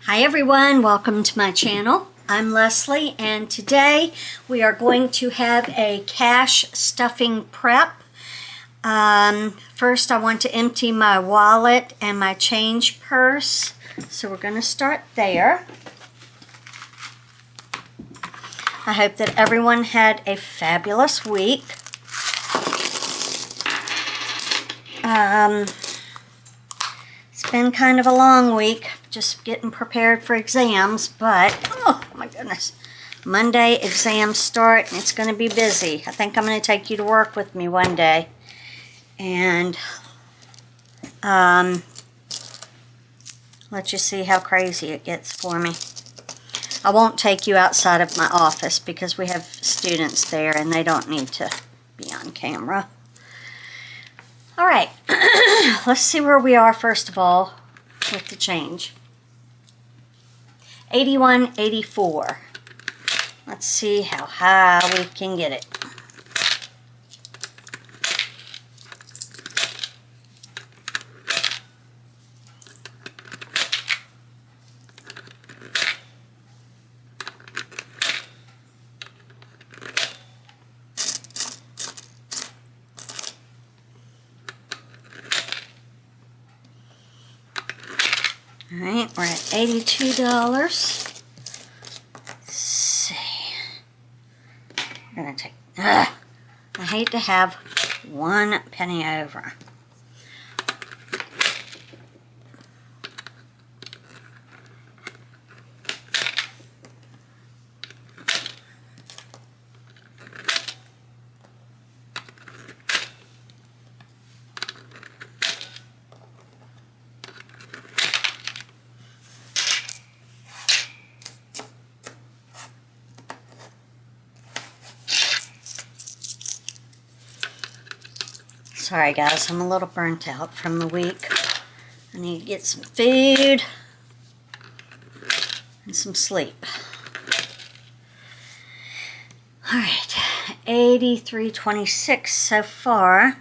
Hi everyone, welcome to my channel. I'm Leslie and today we are going to have a cash stuffing prep. First I want to empty my wallet and my change purse. So we're going to start there. I hope that everyone had a fabulous week. It's been kind of a long week, just getting prepared for exams, but oh my goodness, Monday exams start and it's going to be busy. I think I'm going to take you to work with me one day and let you see how crazy it gets for me. I won't take you outside of my office because we have students there and they don't need to be on camera. All right, let's see where we are first of all with the change. 81.84. Let's see how high we can get it. All right, we're at $82. Let's see. We're going to take, I hate to have 1 penny over. Sorry guys, I'm a little burnt out from the week. I need to get some food and some sleep. Alright, 83.26 so far.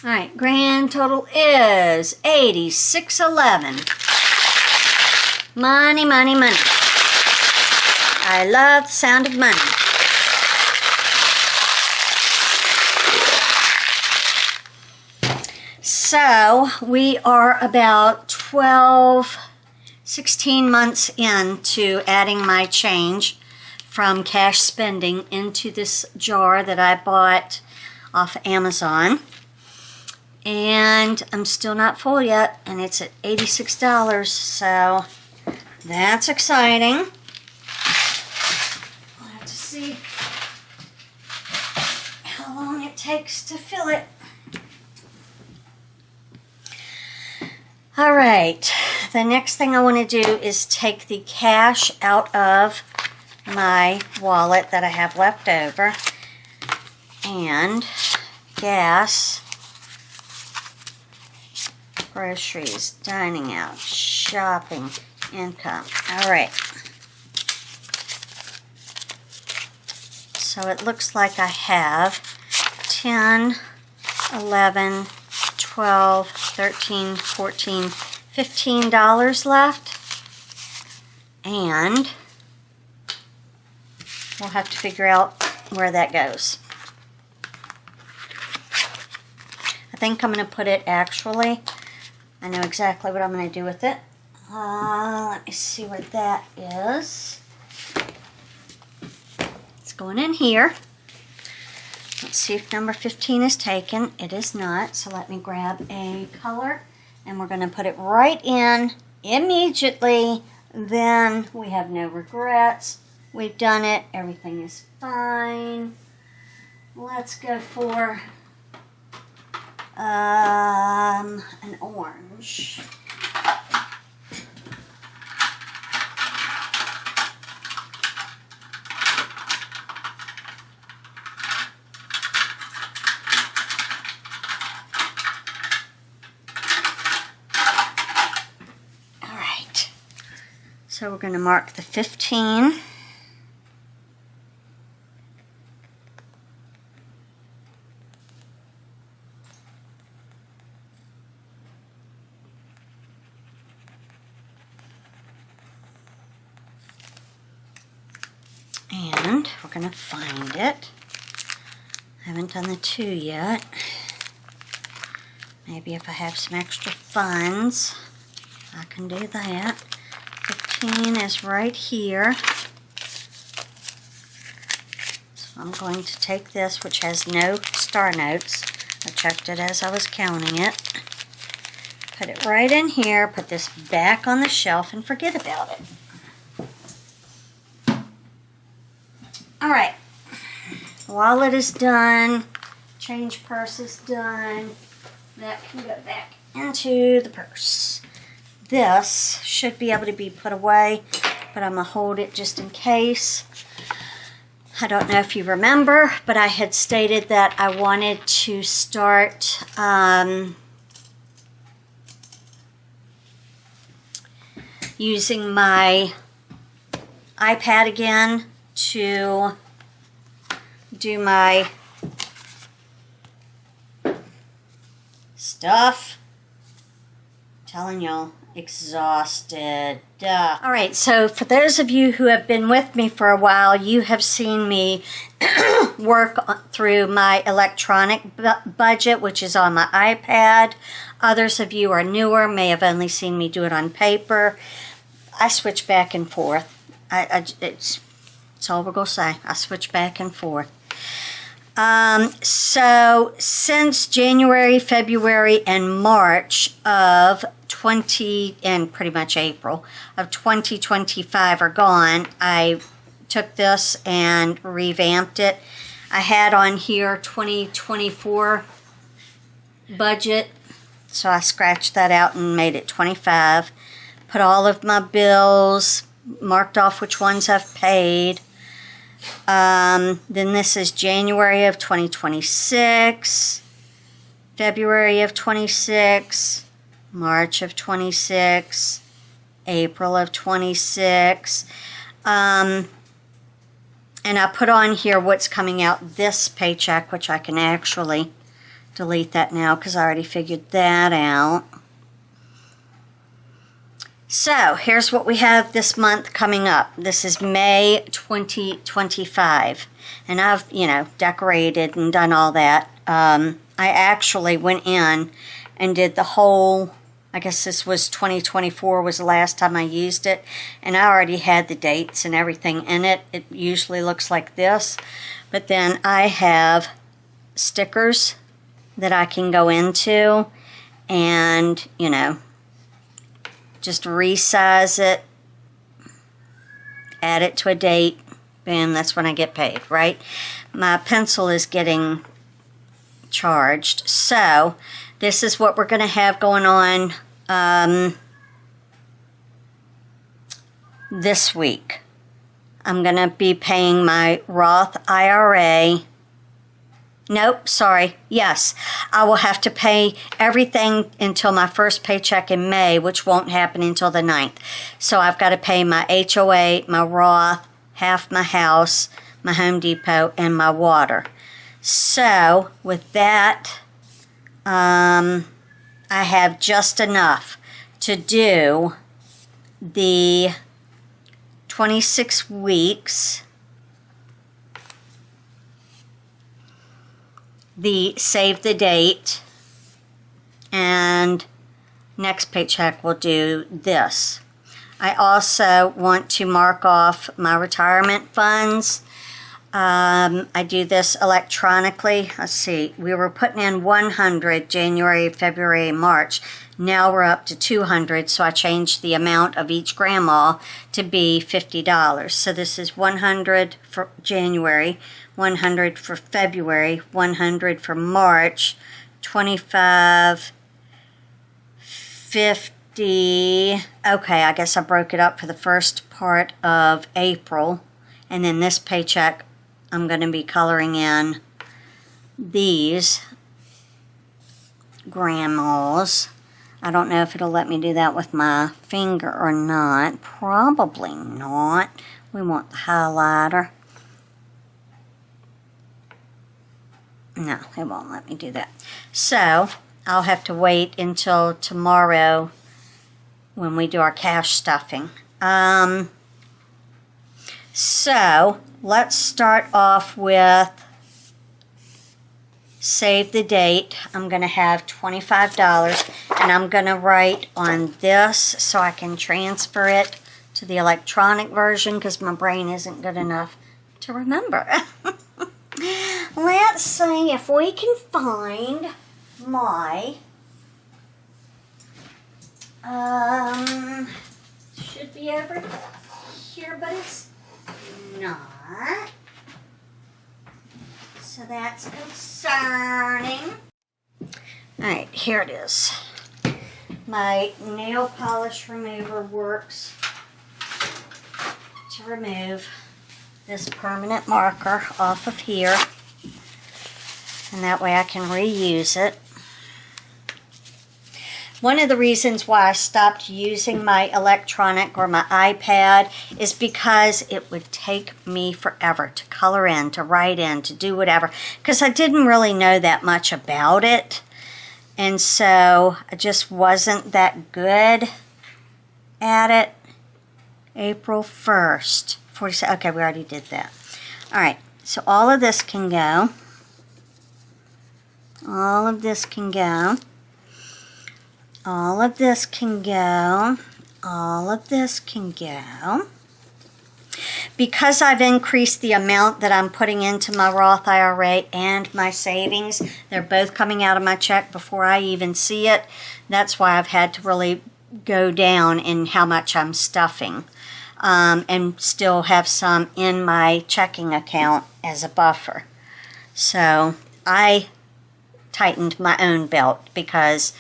Alright, grand total is $86.11. Money, money, money. I love the sound of money. So, we are about 16 months into adding my change from cash spending into this jar that I bought off Amazon. And I'm still not full yet, and it's at $86, so that's exciting. We'll have to see how long it takes to fill it. All right, the next thing I want to do is take the cash out of my wallet that I have left over, and gas, groceries, dining out, shopping, income. All right. So it looks like I have 10, 11, 12, 13, 14, $15 left. And we'll have to figure out where that goes. I think I'm going to put it actually, I know exactly what I'm going to do with it. Let me see what that is. It's going in here. Let's see if number 15 is taken. It is not, so let me grab a color and we're going to put it right in immediately. Then we have no regrets. We've done it. Everything is fine. Let's go for An orange. All right. So we're going to mark the 15. And we're going to find it. I haven't done the 2 yet. Maybe if I have some extra funds, I can do that. 15 is right here. So I'm going to take this, which has no star notes. I checked it as I was counting it. Put it right in here, put this back on the shelf, and forget about it. Alright, wallet is done, change purse is done, that can go back into the purse. This should be able to be put away, but I'm going to hold it just in case. I don't know if you remember, but I had stated that I wanted to start using my iPad again to do my stuff. I'm telling y'all, exhausted. All right, so for those of you who have been with me for a while, you have seen me work through my electronic budget, which is on my iPad. Others of you are newer, may have only seen me do it on paper. I switch back and forth. That's all we're going to say. I switch back and forth. So since January, February, and March of and pretty much April of 2025 are gone, I took this and revamped it. I had on here 2024 budget, so I scratched that out and made it 25. Put all of my bills, marked off which ones I've paid. Then this is January of 2026, February of 26, March of 26, April of 26. And I put on here what's coming out this paycheck, which I can actually delete that now because I already figured that out. So here's what we have this month coming up. This is May 2025. And I've, decorated and done all that. I actually went in and did the whole, I guess this was 2024 was the last time I used it. And I already had the dates and everything in it. It usually looks like this. But then I have stickers that I can go into and, just resize it, add it to a date, boom, that's when I get paid, right? My pencil is getting charged, so this is what we're going to have going on this week. I'm going to be paying my Roth IRA. Nope, sorry. Yes, I will have to pay everything until my first paycheck in May, which won't happen until the 9th. So I've got to pay my HOA, my Roth, half my house, my Home Depot, and my water. So with that, I have just enough to do the 26 weeks, the save the date, and next paycheck will do this. I also want to mark off my retirement funds. I do this electronically. Let's see, we were putting in 100 January, February, March. Now we're up to 200, so I changed the amount of each grandma to be $50. So this is 100 for January, 100 for February, 100 for March, 25, 50. Okay, I guess I broke it up for the first part of April. And then this paycheck, I'm going to be coloring in these grandmas. I don't know if it'll let me do that with my finger or not. Probably not. We want the highlighter. No, it won't let me do that. So I'll have to wait until tomorrow when we do our cash stuffing. So let's start off with save the date. I'm going to have $25, and I'm going to write on this so I can transfer it to the electronic version because my brain isn't good enough to remember. Let's see if we can find my should be over here, but it's not. So that's concerning. Alright, here it is. My nail polish remover works to remove this permanent marker off of here. And that way I can reuse it. One of the reasons why I stopped using my electronic or my iPad is because it would take me forever to color in, to write in, to do whatever. Because I didn't really know that much about it. And so I just wasn't that good at it. April 1st. 47. Okay, we already did that. Alright, so all of this can go. All of this can go. All of this can go. All of this can go. Because I've increased the amount that I'm putting into my Roth IRA and my savings, they're both coming out of my check before I even see it. That's why I've had to really go down in how much I'm stuffing. And still have some in my checking account as a buffer. So I tightened my own belt because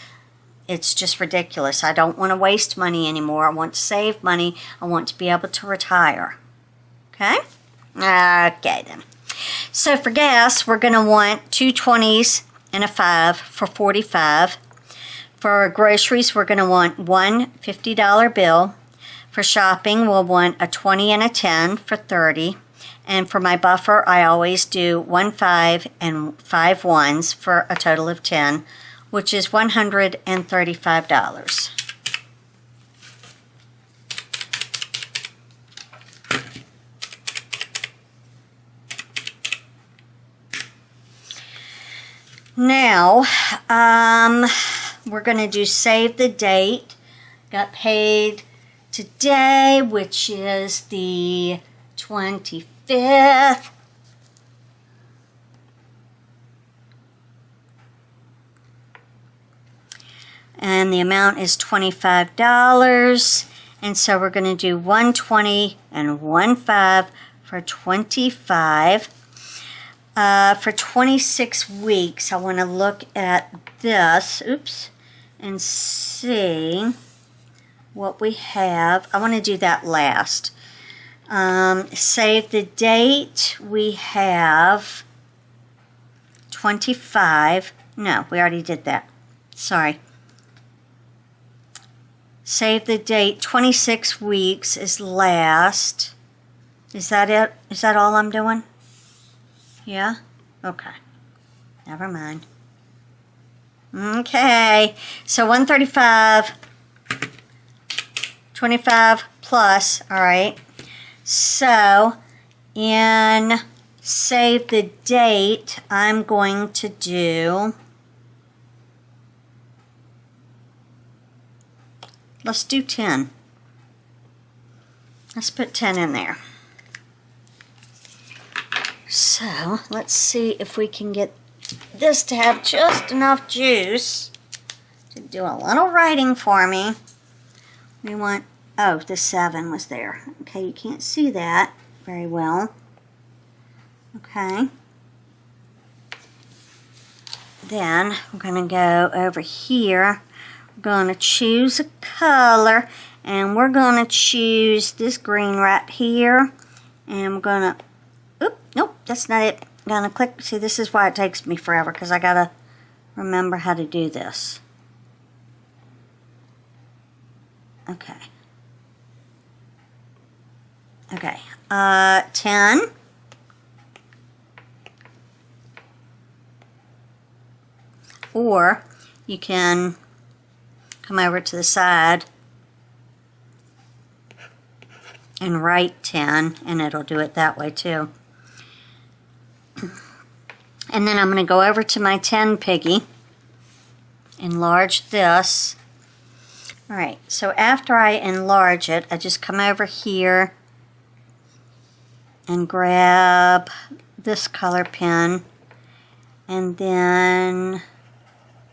it's just ridiculous. I don't want to waste money anymore. I want to save money. I want to be able to retire. Okay? Okay then. So for gas, we're going to want 2 20s and a 5 for 45. For groceries, we're going to want one $50 bill. For shopping, we'll want a 20 and a 10 for 30. And for my buffer, I always do 1 5 and 5 1s for a total of 10, which is $135. Now, we're going to do save the date. Got paid today, which is the 25th. And the amount is $25. And so we're going to do 120 and 1 5 for 25. For 26 weeks, I want to look at this, and see what we have. I want to do that last. Save the date, we have 25. No, we already did that. Sorry. Save the date, 26 weeks is last. Is that it? Is that all I'm doing? Yeah? Okay. Never mind. Okay. So 135, 25 plus, all right. So in save the date, I'm going to do, let's do 10. Let's put 10 in there. So let's see if we can get this to have just enough juice to do a little writing for me. We want, oh, the 7 was there. Okay, you can't see that very well. Okay. then we're going to go over here. We're going to choose a color, and we're going to choose this green right here. And we're going to, nope, that's not it. I'm going to click. See, this is why it takes me forever, because I got to remember how to do this. Okay. Okay. 10. Or you can come over to the side and write 10, and it'll do it that way too. And then I'm going to go over to my 10 piggy, enlarge this. Alright, so after I enlarge it, I just come over here and grab this color pen, and then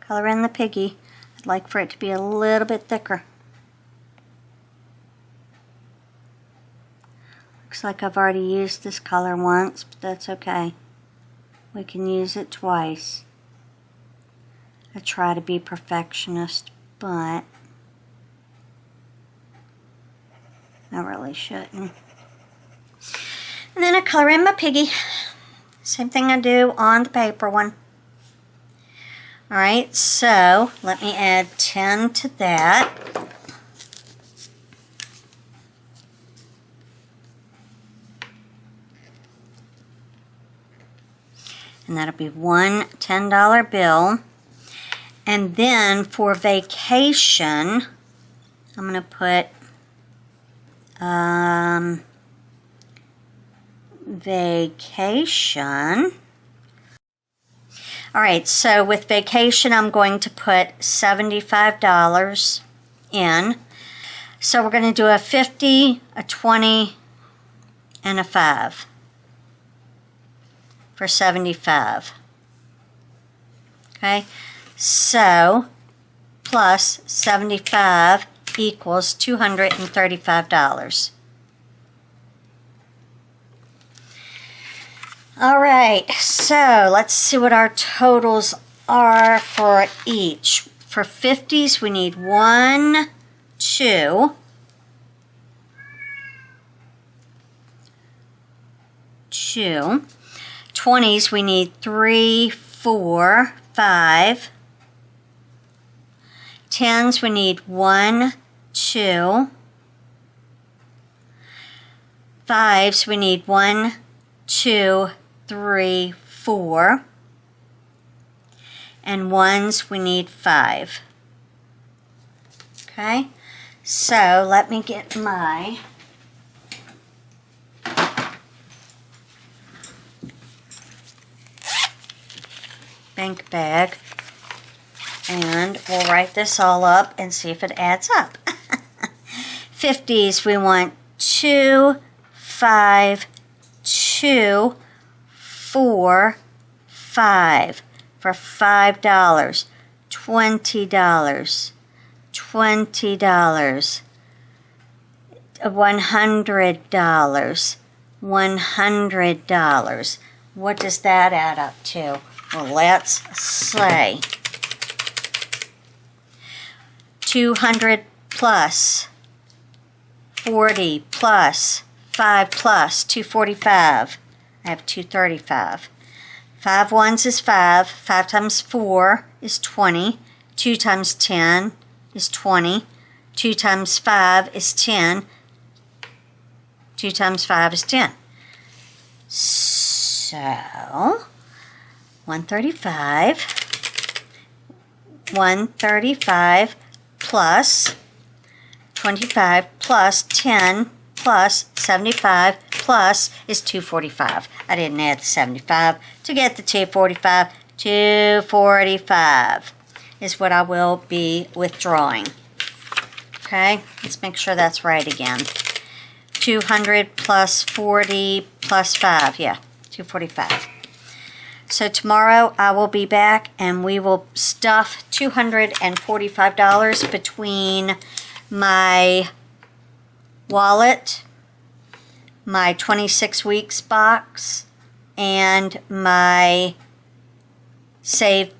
color in the piggy. I'd like for it to be a little bit thicker. Looks like I've already used this color once, but that's okay. We can use it twice. I try to be perfectionist, but I really shouldn't. And then I color in my piggy. Same thing I do on the paper one. Alright, so let me add 10 to that. And that'll be one $10 bill. And then for vacation, I'm going to put vacation. Alright, so with vacation, I'm going to put $75 in. So we're going to do a 50, a 20, and a 5 for 75. Okay, so plus 75 equals $235. Alright, so let's see what our totals are for each. For 50s, we need 1, 2, 2. 20s, we need 3, 4, 5. 10s, we need 1, 2. 5s, we need 1, 2, 3, 4. And 1s, we need 5. Okay, so let me get my bank bag, and we'll write this all up and see if it adds up. 50s, we want 2, 5, 2, 4, 5 for $5. $20, $20, $100, $100. What does that add up to? Well, let's say 200 plus 40 plus 5 plus 245. I have 235. 5 ones is 5. 5 times 4 is 20. 2 times 10 is 20. 2 times 5 is 10. 2 times 5 is 10. So 135 plus 25 plus 10 plus 75 plus is 245. I didn't add the 75 to get the 245. 245 is what I will be withdrawing. Okay, let's make sure that's right again. 200 plus 40 plus 5, yeah, 245. So tomorrow I will be back and we will stuff $245 between my wallet, my 26 weeks box, and my save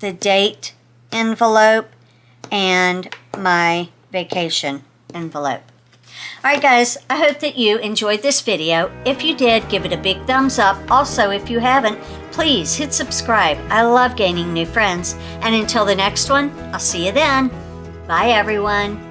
the date envelope, and my vacation envelope. Alright guys, I hope that you enjoyed this video. If you did, give it a big thumbs up. Also, if you haven't, please hit subscribe. I love gaining new friends. And until the next one, I'll see you then. Bye everyone.